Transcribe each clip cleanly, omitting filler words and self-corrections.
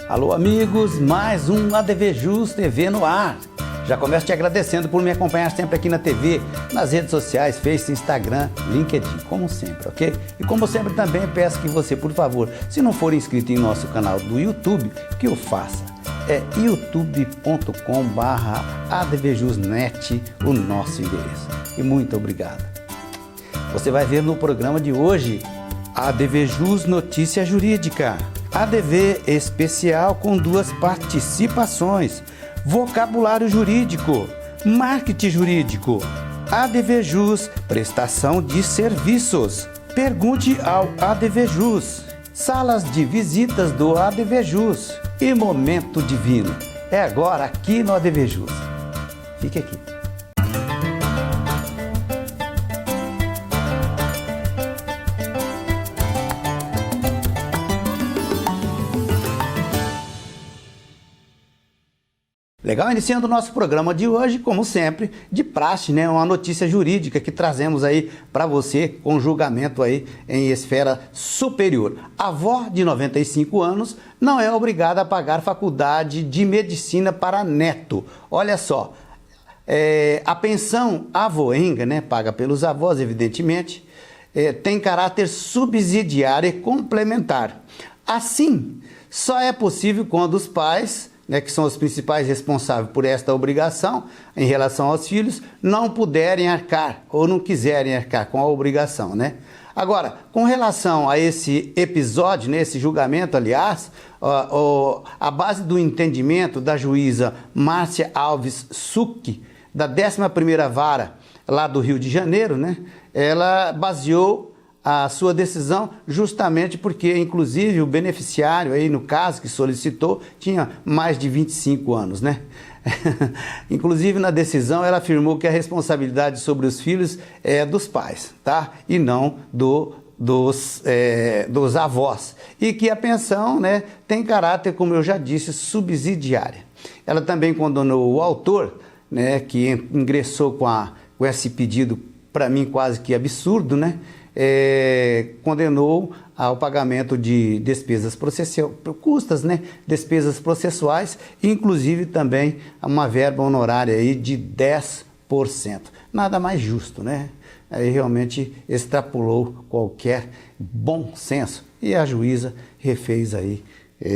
Alô amigos, mais um ADV Jus TV no ar. Já começo te agradecendo por me acompanhar sempre aqui na TV, nas redes sociais, Face, Instagram, LinkedIn, como sempre, ok? E como sempre também peço que você, por favor, se não for inscrito em nosso canal do YouTube, que o faça. É youtube.com/advjusnet o nosso endereço. E muito obrigado. Você vai ver no programa de hoje ADV Jus Notícia Jurídica. ADV especial com 2 participações. Vocabulário jurídico, marketing jurídico. ADV Jus, prestação de serviços. Pergunte ao ADV Jus. Salas de visitas do ADV Jus. E momento divino. É agora aqui no ADV Jus. Fique aqui. Legal, iniciando o nosso programa de hoje, como sempre, de praxe, né? Uma notícia jurídica que trazemos aí para você com julgamento aí em esfera superior. A avó de 95 anos não é obrigada a pagar faculdade de medicina para neto. Olha só, a pensão avoenga, né? Paga pelos avós, evidentemente, tem caráter subsidiário e complementar. Assim, só é possível quando os pais, que são os principais responsáveis por esta obrigação em relação aos filhos, não puderem arcar ou não quiserem arcar com a obrigação, né? Agora, com relação a esse episódio, esse julgamento, aliás, a base do entendimento da juíza Márcia Alves Succhi, da 11ª Vara lá do Rio de Janeiro, né? Ela baseou a sua decisão justamente porque, inclusive, o beneficiário aí, no caso, que solicitou, tinha mais de 25 anos, né? Inclusive, na decisão, ela afirmou que a responsabilidade sobre os filhos é dos pais, tá? E não dos avós. E que a pensão, né, tem caráter, como eu já disse, subsidiária. Ela também condenou o autor, né, que ingressou com esse pedido, para mim, quase que absurdo, né? Condenou ao pagamento de despesas processuais, custas, né? Despesas processuais, inclusive também uma verba honorária aí de 10%. Nada mais justo, né? Aí realmente extrapolou qualquer bom senso e a juíza refez aí,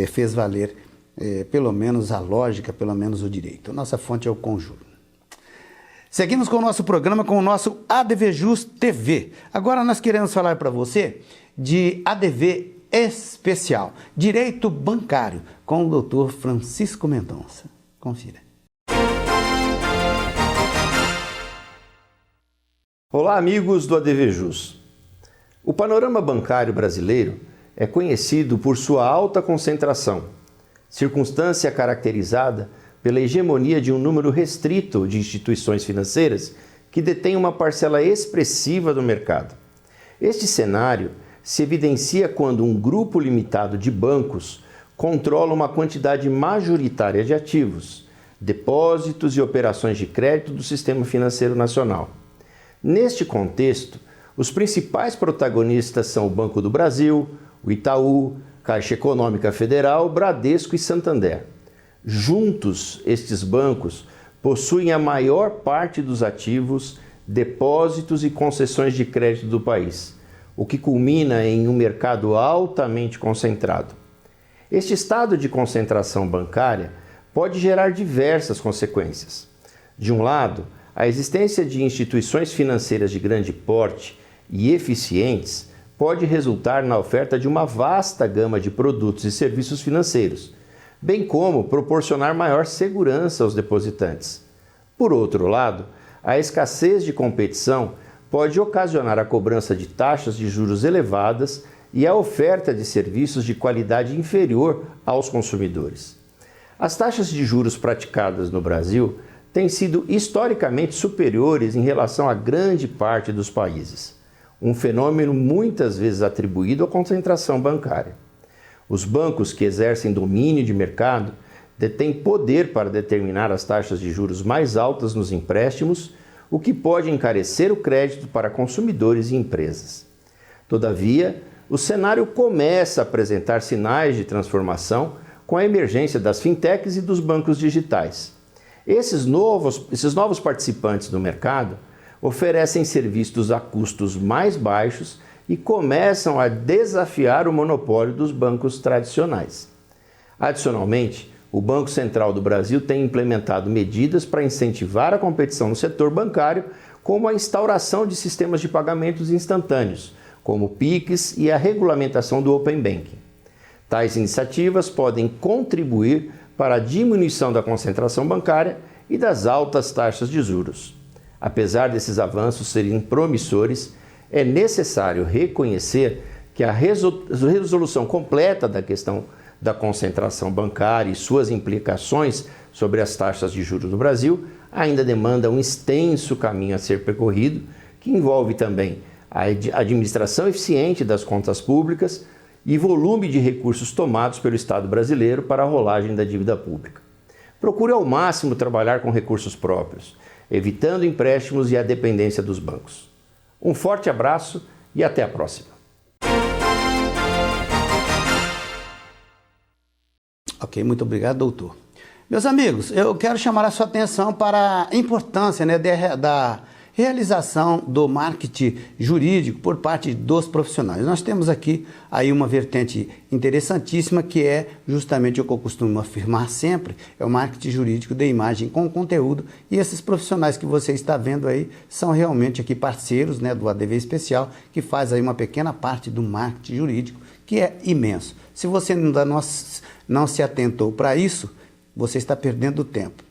fez valer pelo menos a lógica, pelo menos o direito. Nossa fonte é o Conjuro. Seguimos com o nosso programa, com o nosso ADV Jus TV. Agora nós queremos falar para você de ADV especial, Direito Bancário, com o Dr. Francisco Mendonça. Confira. Olá, amigos do ADV Jus. O panorama bancário brasileiro é conhecido por sua alta concentração, circunstância caracterizada pela hegemonia de um número restrito de instituições financeiras que detêm uma parcela expressiva do mercado. Este cenário se evidencia quando um grupo limitado de bancos controla uma quantidade majoritária de ativos, depósitos e operações de crédito do sistema financeiro nacional. Neste contexto, os principais protagonistas são o Banco do Brasil, o Itaú, Caixa Econômica Federal, Bradesco e Santander. Juntos, estes bancos possuem a maior parte dos ativos, depósitos e concessões de crédito do país, o que culmina em um mercado altamente concentrado. Este estado de concentração bancária pode gerar diversas consequências. De um lado, a existência de instituições financeiras de grande porte e eficientes pode resultar na oferta de uma vasta gama de produtos e serviços financeiros, bem como proporcionar maior segurança aos depositantes. Por outro lado, a escassez de competição pode ocasionar a cobrança de taxas de juros elevadas e a oferta de serviços de qualidade inferior aos consumidores. As taxas de juros praticadas no Brasil têm sido historicamente superiores em relação a grande parte dos países, um fenômeno muitas vezes atribuído à concentração bancária. Os bancos que exercem domínio de mercado detêm poder para determinar as taxas de juros mais altas nos empréstimos, o que pode encarecer o crédito para consumidores e empresas. Todavia, o cenário começa a apresentar sinais de transformação com a emergência das fintechs e dos bancos digitais. Esses novos participantes do mercado oferecem serviços a custos mais baixos e começam a desafiar o monopólio dos bancos tradicionais. Adicionalmente, o Banco Central do Brasil tem implementado medidas para incentivar a competição no setor bancário, como a instauração de sistemas de pagamentos instantâneos, como o Pix e a regulamentação do Open Banking. Tais iniciativas podem contribuir para a diminuição da concentração bancária e das altas taxas de juros. Apesar desses avanços serem promissores, é necessário reconhecer que a resolução completa da questão da concentração bancária e suas implicações sobre as taxas de juros no Brasil ainda demanda um extenso caminho a ser percorrido, que envolve também a administração eficiente das contas públicas e volume de recursos tomados pelo Estado brasileiro para a rolagem da dívida pública. Procure ao máximo trabalhar com recursos próprios, evitando empréstimos e a dependência dos bancos. Um forte abraço e até a próxima. Ok, muito obrigado, doutor. Meus amigos, eu quero chamar a sua atenção para a importância, né, da realização do marketing jurídico por parte dos profissionais. Nós temos aqui aí uma vertente interessantíssima, que é justamente o que eu costumo afirmar sempre, é o marketing jurídico de imagem com conteúdo, e esses profissionais que você está vendo aí são realmente aqui parceiros, né, do ADV Especial, que faz aí uma pequena parte do marketing jurídico, que é imenso. Se você não se atentou para isso, você está perdendo tempo.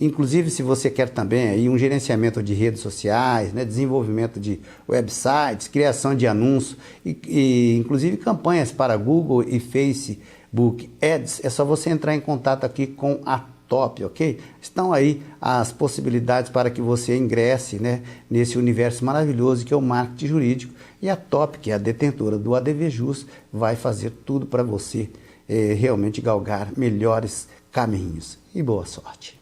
Inclusive, se você quer também aí um gerenciamento de redes sociais, né, desenvolvimento de websites, criação de anúncios e inclusive campanhas para Google e Facebook Ads, é só você entrar em contato aqui com a Top, ok? Estão aí as possibilidades para que você ingresse, né, nesse universo maravilhoso que é o marketing jurídico, e a Top, que é a detentora do ADV Jus, vai fazer tudo para você realmente galgar melhores caminhos. E boa sorte.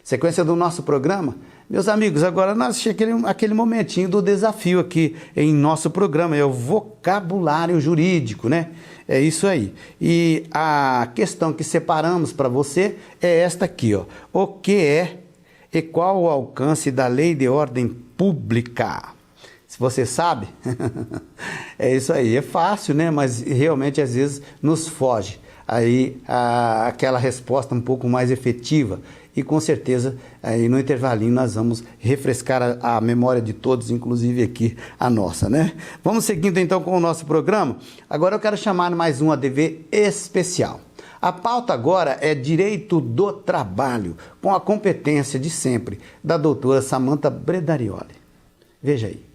Sequência do nosso programa. Meus amigos, agora nós chegamos aquele momentinho do desafio aqui em nosso programa, é o vocabulário jurídico, né? É isso aí. E a questão que separamos para você é esta aqui, ó. O que é e qual o alcance da lei de ordem pública? Se você sabe, é isso aí. É fácil, né? Mas realmente às vezes nos foge aí aquela resposta um pouco mais efetiva. E com certeza, aí no intervalinho nós vamos refrescar a memória de todos, inclusive aqui a nossa, né? Vamos seguindo então com o nosso programa. Agora eu quero chamar mais um ADV especial. A pauta agora é Direito do Trabalho, com a competência de sempre da doutora Samantha Bredarioli. Veja aí.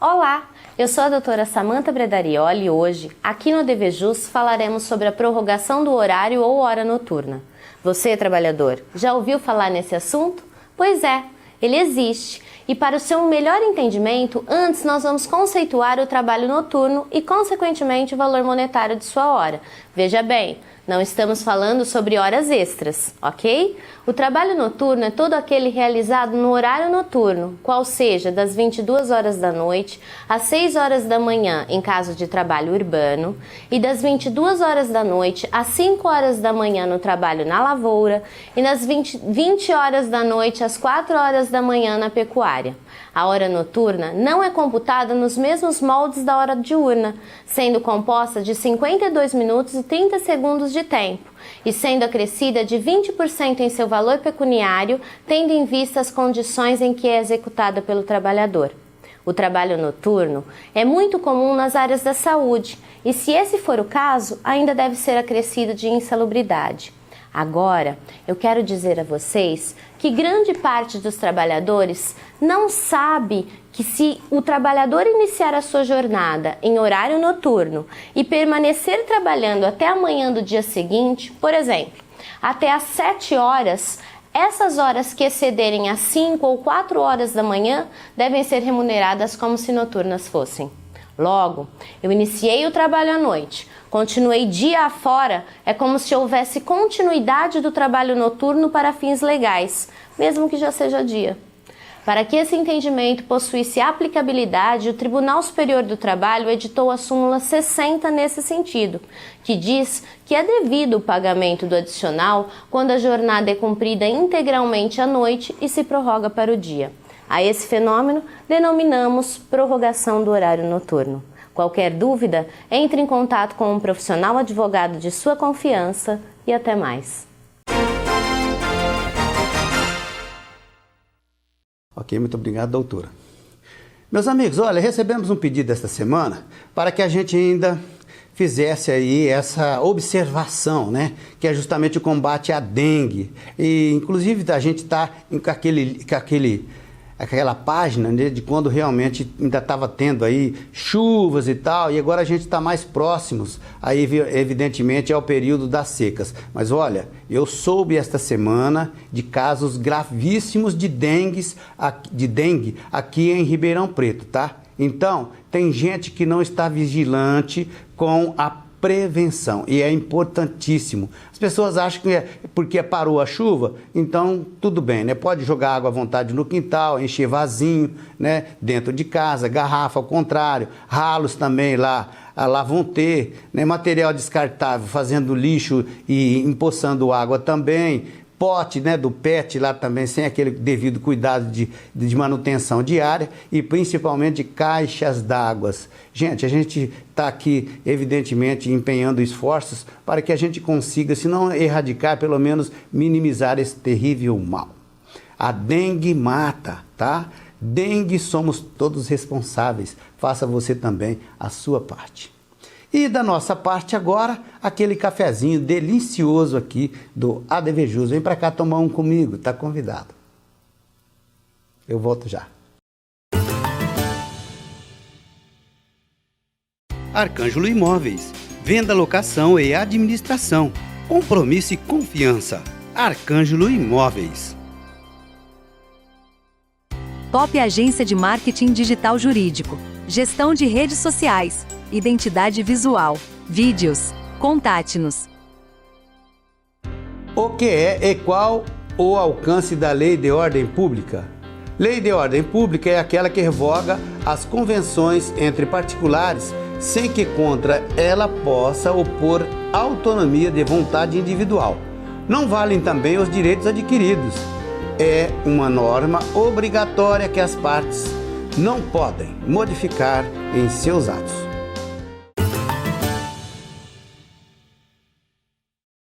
Olá, eu sou a doutora Samantha Bredarioli e hoje, aqui no ADV Jus, falaremos sobre a prorrogação do horário ou hora noturna. Você, trabalhador, já ouviu falar nesse assunto? Pois é, ele existe. E para o seu melhor entendimento, antes nós vamos conceituar o trabalho noturno e, consequentemente, o valor monetário de sua hora. Veja bem, não estamos falando sobre horas extras, ok? O trabalho noturno é todo aquele realizado no horário noturno, qual seja das 22 horas da noite às 6 horas da manhã em caso de trabalho urbano e das 22 horas da noite às 5 horas da manhã no trabalho na lavoura e das 20 horas da noite às 4 horas da manhã na pecuária. A hora noturna não é computada nos mesmos moldes da hora diurna, sendo composta de 52 minutos e 30 segundos de tempo, e sendo acrescida de 20% em seu valor pecuniário, tendo em vista as condições em que é executada pelo trabalhador. O trabalho noturno é muito comum nas áreas da saúde, e se esse for o caso, ainda deve ser acrescido de insalubridade. Agora, eu quero dizer a vocês que grande parte dos trabalhadores não sabe que se o trabalhador iniciar a sua jornada em horário noturno e permanecer trabalhando até a manhã do dia seguinte, por exemplo, até às 7 horas, essas horas que excederem às 5 ou 4 horas da manhã devem ser remuneradas como se noturnas fossem. Logo, eu iniciei o trabalho à noite, continuei dia afora, é como se houvesse continuidade do trabalho noturno para fins legais, mesmo que já seja dia. Para que esse entendimento possuísse aplicabilidade, o Tribunal Superior do Trabalho editou a súmula 60 nesse sentido, que diz que é devido o pagamento do adicional quando a jornada é cumprida integralmente à noite e se prorroga para o dia. A esse fenômeno denominamos prorrogação do horário noturno. Qualquer dúvida, entre em contato com um profissional advogado de sua confiança e até mais. Ok, muito obrigado, doutora. Meus amigos, olha, recebemos um pedido esta semana para que a gente ainda fizesse aí essa observação, né? Que é justamente o combate à dengue. E, inclusive, a gente está com aquela página, né, de quando realmente ainda estava tendo aí chuvas e tal, e agora a gente está mais próximos, aí evidentemente ao período das secas. Mas olha, eu soube esta semana de casos gravíssimos de dengue aqui em Ribeirão Preto, tá? Então, tem gente que não está vigilante com a prevenção, e é importantíssimo. As pessoas acham que porque parou a chuva, então tudo bem, né? Pode jogar água à vontade no quintal, encher vasinho, né? Dentro de casa, garrafa ao contrário, ralos também lá vão ter, né? Material descartável fazendo lixo e empoçando água também, pote, né, do PET lá também, sem aquele devido cuidado de manutenção diária, e principalmente caixas d'água. Gente, a gente está aqui, evidentemente, empenhando esforços para que a gente consiga, se não erradicar, pelo menos minimizar esse terrível mal. A dengue mata, tá? Dengue somos todos responsáveis. Faça você também a sua parte. E da nossa parte agora, aquele cafezinho delicioso aqui do ADVJus. Vem para cá tomar um comigo, tá convidado. Eu volto já. Arcângelo Imóveis. Venda, locação e administração. Compromisso e confiança. Arcângelo Imóveis. Top Agência de Marketing Digital Jurídico. Gestão de redes sociais. Identidade visual. Vídeos. Contate-nos. O que é e qual o alcance da Lei de Ordem Pública? Lei de Ordem Pública é aquela que revoga as convenções entre particulares sem que contra ela possa opor autonomia de vontade individual. Não valem também os direitos adquiridos. É uma norma obrigatória que as partes não podem modificar em seus atos.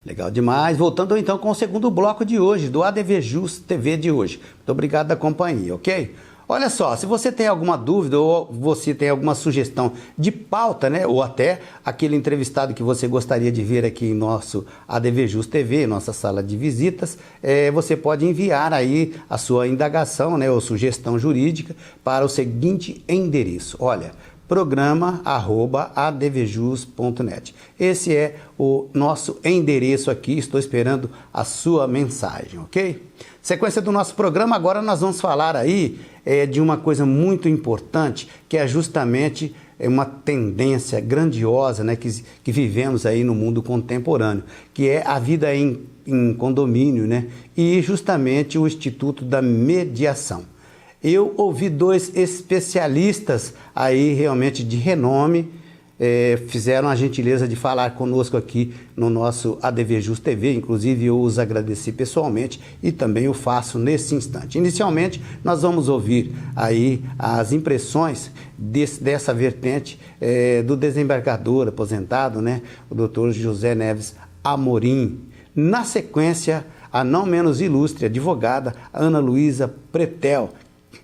Legal demais. Voltando então com o segundo bloco de hoje, do ADVJus TV de hoje. Muito obrigado da companhia, ok? Olha só, se você tem alguma dúvida ou você tem alguma sugestão de pauta, né? Ou até aquele entrevistado que você gostaria de ver aqui em nosso ADVJus TV, nossa sala de visitas, você pode enviar aí a sua indagação, né? Ou sugestão jurídica para o seguinte endereço. Olha, programa@advjus.net. Esse é o nosso endereço aqui, estou esperando a sua mensagem, ok? Sequência do nosso programa, agora nós vamos falar aí de uma coisa muito importante, que é justamente uma tendência grandiosa, né, que vivemos aí no mundo contemporâneo, que é a vida em condomínio, né, e justamente o Instituto da Mediação. Eu ouvi dois especialistas aí realmente de renome, fizeram a gentileza de falar conosco aqui no nosso ADVJus TV, inclusive eu os agradeci pessoalmente e também o faço nesse instante. Inicialmente, nós vamos ouvir aí as impressões dessa vertente do desembargador aposentado, né, o Dr. José Neves Amorim. Na sequência, a não menos ilustre advogada Ana Luísa Pretel.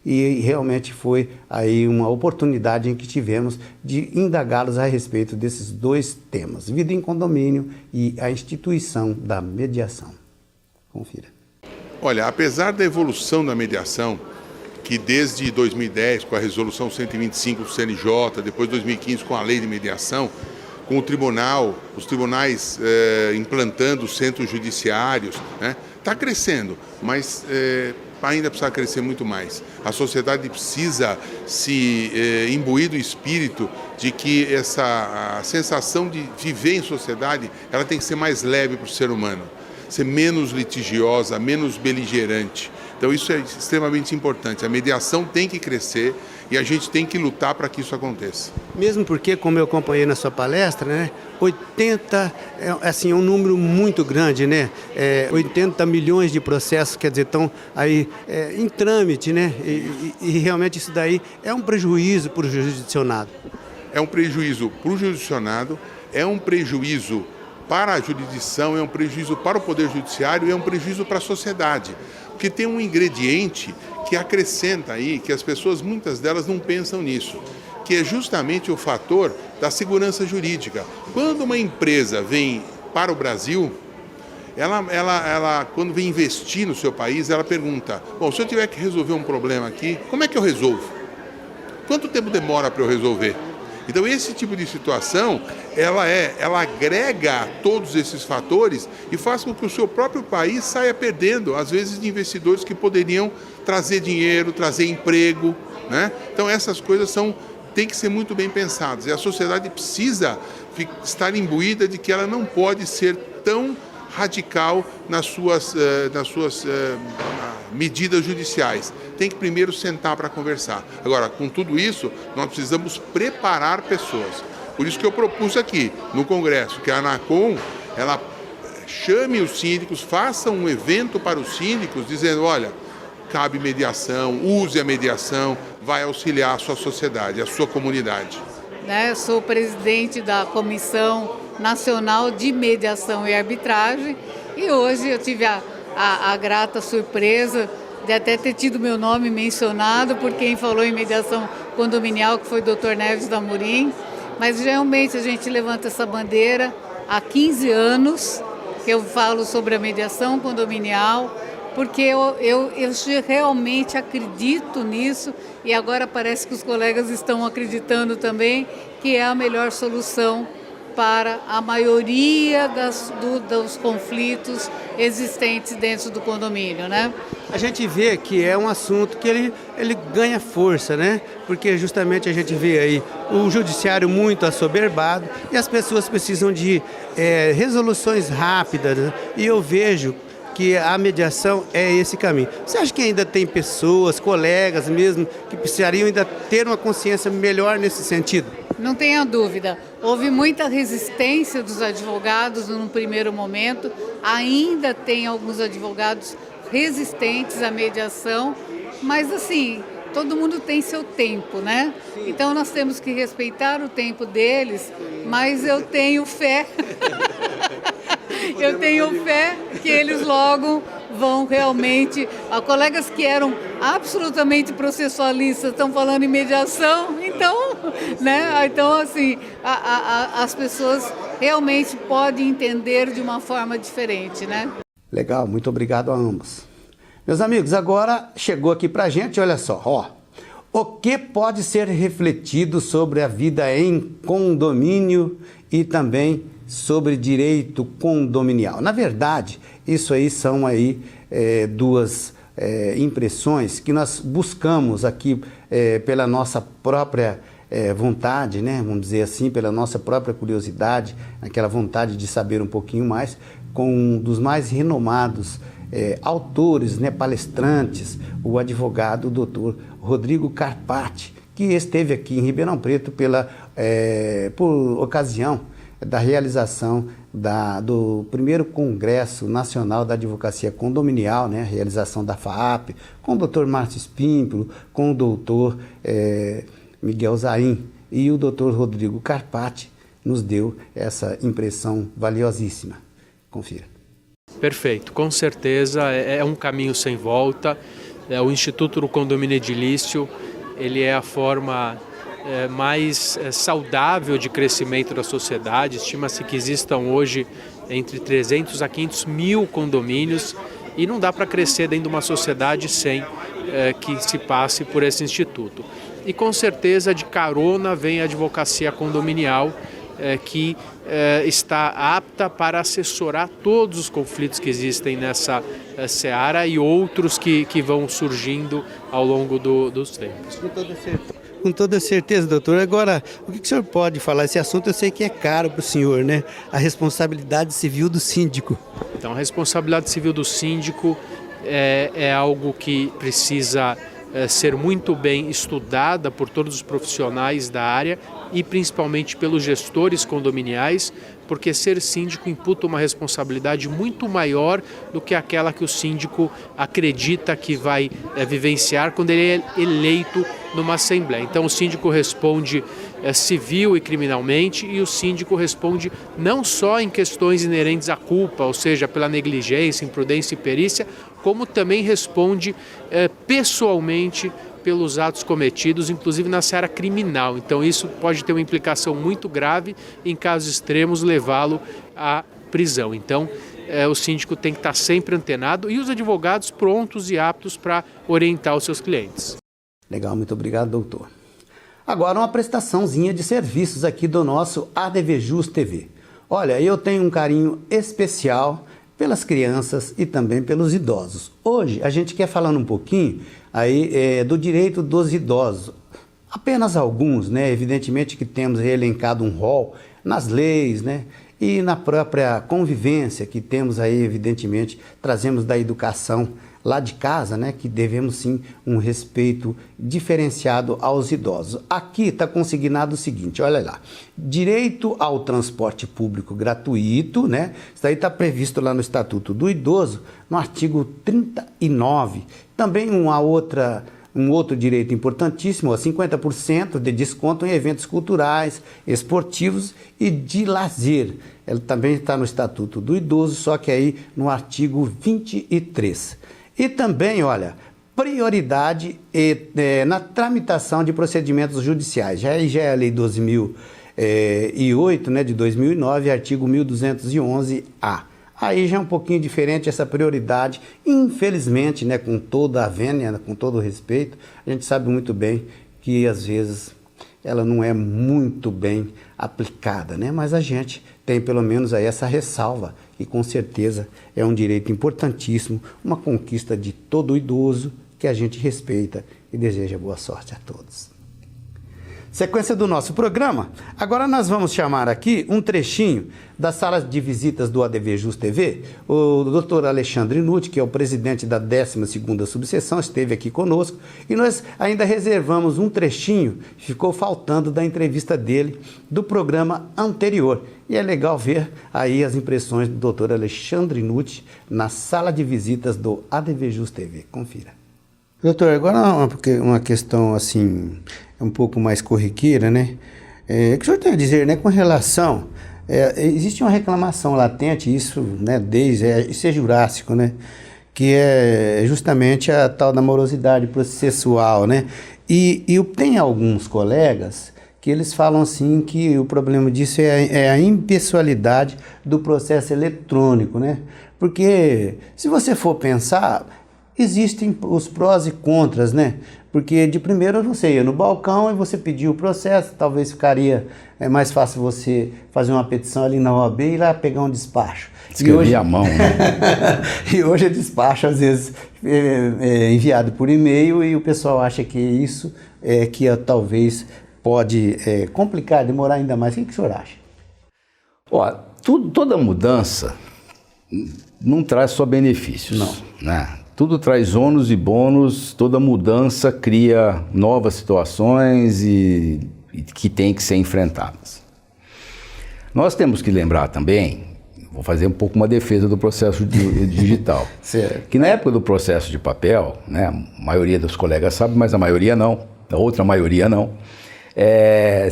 E realmente foi aí uma oportunidade em que tivemos de indagá-los a respeito desses dois temas, vida em condomínio e a instituição da mediação. Confira. Olha, apesar da evolução da mediação, que desde 2010, com a resolução 125 do CNJ, depois de 2015 com a lei de mediação, com o tribunal, os tribunais implantando os centros judiciários, né, está crescendo, mas ainda precisa crescer muito mais. A sociedade precisa se imbuir do espírito de que a sensação de viver em sociedade, ela tem que ser mais leve para o ser humano, ser menos litigiosa, menos beligerante. Então isso é extremamente importante. A mediação tem que crescer e a gente tem que lutar para que isso aconteça. Mesmo porque, como eu acompanhei na sua palestra, né, 80 é um número muito grande, né? 80 milhões de processos, quer dizer, estão aí em trâmite, né? E realmente isso daí é um prejuízo para o jurisdicionado. É um prejuízo para o jurisdicionado, é um prejuízo para a jurisdição, é um prejuízo para o Poder Judiciário e é um prejuízo para a sociedade. Porque tem um ingrediente que acrescenta aí, que as pessoas, muitas delas, não pensam nisso, que é justamente o fator da segurança jurídica. Quando uma empresa vem para o Brasil, ela quando vem investir no seu país, ela pergunta, bom, se eu tiver que resolver um problema aqui, como é que eu resolvo? Quanto tempo demora para eu resolver? Então, esse tipo de situação, ela agrega todos esses fatores e faz com que o seu próprio país saia perdendo, às vezes, de investidores que poderiam trazer dinheiro, trazer emprego, né? Então, essas coisas têm que ser muito bem pensadas. E a sociedade precisa estar imbuída de que ela não pode ser tão radical nas suas medidas judiciais. Tem que primeiro sentar para conversar. Agora, com tudo isso, nós precisamos preparar pessoas. Por isso que eu propus aqui, no Congresso, que a ANACOM, ela chame os síndicos, faça um evento para os síndicos, dizendo, olha, cabe mediação, use a mediação, vai auxiliar a sua sociedade, a sua comunidade. Eu sou presidente da Comissão Nacional de Mediação e Arbitragem e hoje eu tive a grata surpresa de até ter tido meu nome mencionado por quem falou em mediação condominial, que foi o Dr. Neves da Amorim. Mas realmente a gente levanta essa bandeira há 15 anos que eu falo sobre a mediação condominial, porque eu realmente acredito nisso e agora parece que os colegas estão acreditando também que é a melhor solução para a maioria dos conflitos existentes dentro do condomínio, né? A gente vê que é um assunto que ele ganha força, né? Porque justamente a gente vê aí o judiciário muito assoberbado e as pessoas precisam de resoluções rápidas, né? E eu vejo que a mediação é esse caminho. Você acha que ainda tem pessoas, colegas mesmo, que precisariam ainda ter uma consciência melhor nesse sentido? Não tenha dúvida. Houve muita resistência dos advogados no primeiro momento. Ainda tem alguns advogados resistentes à mediação, mas assim, todo mundo tem seu tempo, né? Então nós temos que respeitar o tempo deles, mas eu tenho fé. Eu tenho fé que eles logo vão realmente... colegas que eram absolutamente processualistas estão falando em mediação, então, né? Então assim, as pessoas realmente podem entender de uma forma diferente, né? Legal, muito obrigado a ambos. Meus amigos, agora chegou aqui pra gente, olha só, o que pode ser refletido sobre a vida em condomínio e também sobre direito condominial. Na verdade, isso aí são aí duas impressões que nós buscamos aqui pela nossa própria vontade, né? Vamos dizer assim, pela nossa própria curiosidade, aquela vontade de saber um pouquinho mais, com um dos mais renomados autores, né, palestrantes, o advogado Dr. Rodrigo Carpati, que esteve aqui em Ribeirão Preto por ocasião da realização do primeiro Congresso Nacional da Advocacia Condominial, né, a realização da FAAP, com o Dr. Márcio Espímpolo, com o Dr. Miguel Zain, e o Dr. Rodrigo Carpati nos deu essa impressão valiosíssima. Confira. Perfeito, com certeza é um caminho sem volta. O Instituto do Condomínio Edilício, ele é a forma mais saudável de crescimento da sociedade. Estima-se que existam hoje entre 300 a 500 mil condomínios e não dá para crescer dentro de uma sociedade sem que se passe por esse instituto. E com certeza de carona vem a advocacia condominial, que está apta para assessorar todos os conflitos que existem nessa seara e outros que vão surgindo ao longo dos tempos. Com toda certeza, doutor. Agora, o que o senhor pode falar? Esse assunto eu sei que é caro para o senhor, né? A responsabilidade civil do síndico. Então, a responsabilidade civil do síndico é algo que precisa ser muito bem estudada por todos os profissionais da área e principalmente pelos gestores condominiais, porque ser síndico imputa uma responsabilidade muito maior do que aquela que o síndico acredita que vai vivenciar quando ele é eleito numa assembleia. Então o síndico responde civil e criminalmente, e o síndico responde não só em questões inerentes à culpa, ou seja, pela negligência, imprudência e perícia, como também responde pessoalmente pelos atos cometidos, inclusive na seara criminal. Então isso pode ter uma implicação muito grave, em casos extremos levá-lo à prisão. Então o síndico tem que estar sempre antenado e os advogados prontos e aptos para orientar os seus clientes. Legal, muito obrigado, doutor. Agora uma prestaçãozinha de serviços aqui do nosso ADVJus TV. Olha, eu tenho um carinho especial pelas crianças e também pelos idosos. Hoje a gente quer falar um pouquinho aí do direito dos idosos. Apenas alguns, né? Evidentemente que temos elencado um rol nas leis, né? E na própria convivência que temos aí, evidentemente, trazemos da educação lá de casa, né, que devemos sim um respeito diferenciado aos idosos. Aqui está consignado o seguinte, olha lá, direito ao transporte público gratuito, né, isso aí está previsto lá no Estatuto do Idoso, no artigo 39, também um outro direito importantíssimo, 50% de desconto em eventos culturais, esportivos e de lazer. Ele também está no Estatuto do Idoso, só que aí no artigo 23. E também, olha, prioridade na tramitação de procedimentos judiciais. Já é a Lei 12.008, né, de 2009, artigo 1211-A. Aí já é um pouquinho diferente essa prioridade, infelizmente, né, com toda a vênia, com todo o respeito, a gente sabe muito bem que às vezes ela não é muito bem aplicada, né? Mas a gente tem pelo menos aí essa ressalva, que com certeza é um direito importantíssimo, uma conquista de todo idoso que a gente respeita e deseja boa sorte a todos. Sequência do nosso programa, agora nós vamos chamar aqui um trechinho da sala de visitas do ADVJus TV. O Dr. Alexandre Nutti, que é o presidente da 12ª subseção, esteve aqui conosco e nós ainda reservamos um trechinho, ficou faltando da entrevista dele do programa anterior. E é legal ver aí as impressões do Dr. Alexandre Nutti na sala de visitas do ADVJus TV. Confira. Doutor, agora uma questão assim, um pouco mais corriqueira, né? O que o senhor tem a dizer, né, com relação... existe uma reclamação latente, isso, né, isso é jurássico, né? Que é justamente a tal da morosidade processual, né? E tem alguns colegas que eles falam assim que o problema disso é a impessoalidade do processo eletrônico, né? Porque se você for pensar... Existem os prós e contras, né? Porque de primeiro você ia no balcão e você pedia o processo, talvez ficaria mais fácil você fazer uma petição ali na OAB e ir lá pegar um despacho. Escrevia à mão, né? E hoje é despacho, às vezes, enviado por e-mail e o pessoal acha que isso talvez pode complicar, demorar ainda mais. O que o senhor acha? Ó, toda mudança não traz só benefícios. Não. Né? Tudo traz ônus e bônus, toda mudança cria novas situações e que têm que ser enfrentadas. Nós temos que lembrar também, vou fazer um pouco uma defesa do processo digital, certo. Que na época do processo de papel, né, a maioria dos colegas sabe, mas a maioria não, a outra maioria não,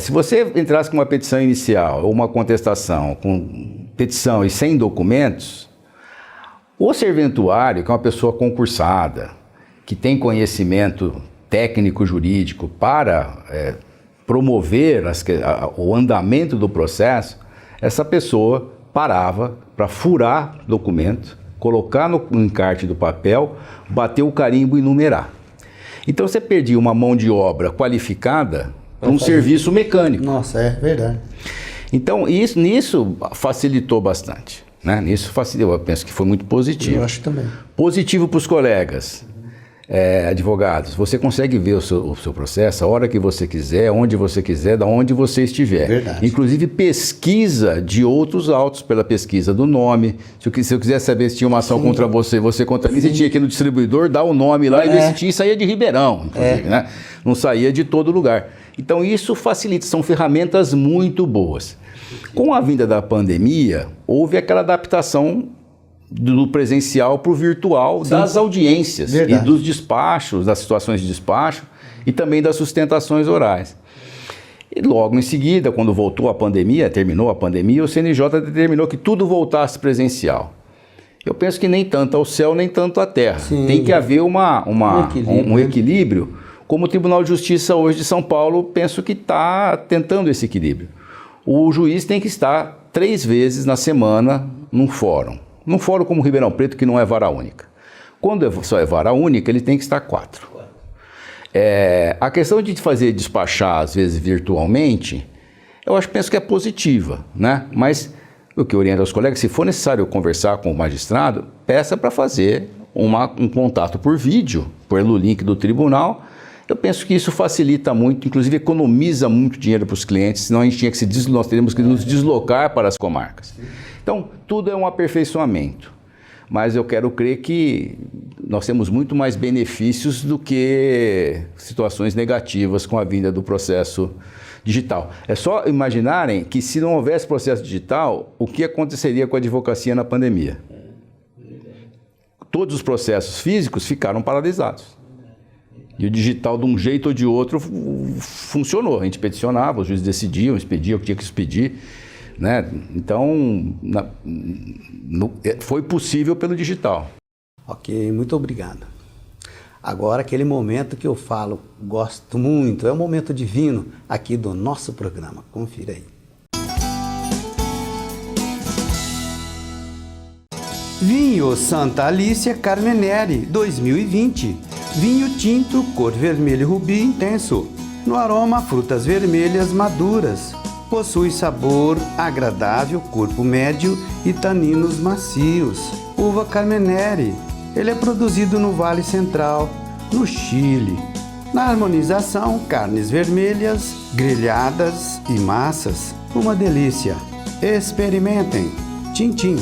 se você entrasse com uma petição inicial ou uma contestação com petição e sem documentos, o serventuário, que é uma pessoa concursada, que tem conhecimento técnico-jurídico para promover o andamento do processo, essa pessoa parava para furar documento, colocar no encarte do papel, bater o carimbo e numerar. Então você perdia uma mão de obra qualificada para um serviço mecânico. Nossa, é verdade. Então nisso facilitou bastante. Né? Nisso facilitou, eu penso que foi muito positivo. Eu acho também. Positivo para os colegas. advogados, você consegue ver o seu processo a hora que você quiser, onde você quiser, da onde você estiver. Verdade. Inclusive pesquisa de outros autos pela pesquisa do nome. Se eu quiser saber se tinha uma ação contra você, você contra mim, você tinha que ir no distribuidor, dar o nome lá e ver se tinha, e saía de Ribeirão, inclusive, né? Não saía de todo lugar. Então isso facilita, são ferramentas muito boas. Com a vinda da pandemia, houve aquela adaptação do presencial para o virtual, das audiências e dos despachos, das situações de despacho e também das sustentações orais. E logo em seguida, quando voltou a pandemia, terminou a pandemia, o CNJ determinou que tudo voltasse presencial. Eu penso que nem tanto ao céu, nem tanto à terra. Tem que haver um equilíbrio, como o Tribunal de Justiça hoje de São Paulo, penso que está tentando esse equilíbrio. O juiz tem que estar 3 vezes na semana num fórum. Num fórum como Ribeirão Preto, que não é vara única. Quando só é vara única, ele tem que estar 4. A questão de fazer despachar, às vezes, virtualmente, penso que é positiva, né? Mas o que eu oriento aos colegas, se for necessário conversar com o magistrado, peça para fazer um contato por vídeo, pelo link do tribunal. Eu penso que isso facilita muito, inclusive economiza muito dinheiro para os clientes, senão nós teríamos que nos deslocar para as comarcas. Então, tudo é um aperfeiçoamento, mas eu quero crer que nós temos muito mais benefícios do que situações negativas com a vinda do processo digital. É só imaginarem que se não houvesse processo digital, o que aconteceria com a advocacia na pandemia? Todos os processos físicos ficaram paralisados. E o digital, de um jeito ou de outro, funcionou. A gente peticionava, os juízes decidiam, expediam o que tinha que expedir, né? Então, foi possível pelo digital. Ok, muito obrigado. Agora, aquele momento que eu falo, gosto muito, é um momento divino aqui do nosso programa. Confira aí. Vinho Santa Alicia Carmenere 2020. Vinho tinto, cor vermelho rubi intenso. No aroma, frutas vermelhas maduras. Possui sabor agradável, corpo médio e taninos macios. Uva Carmenere. Ele é produzido no Vale Central, no Chile. Na harmonização, carnes vermelhas, grelhadas e massas. Uma delícia. Experimentem. Tchim, tchim.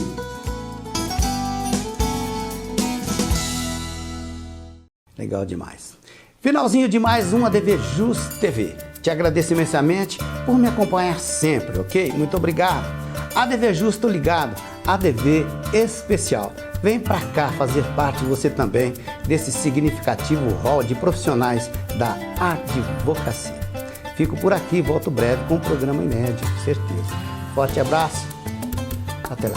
Legal demais. Finalzinho de mais um ADV Jus TV. Te agradeço imensamente por me acompanhar sempre, ok? Muito obrigado. ADV Jus, tô ligado. ADV especial. Vem pra cá fazer parte você também desse significativo rol de profissionais da advocacia. Fico por aqui, volto breve com um programa inédito, certeza. Forte abraço. Até lá.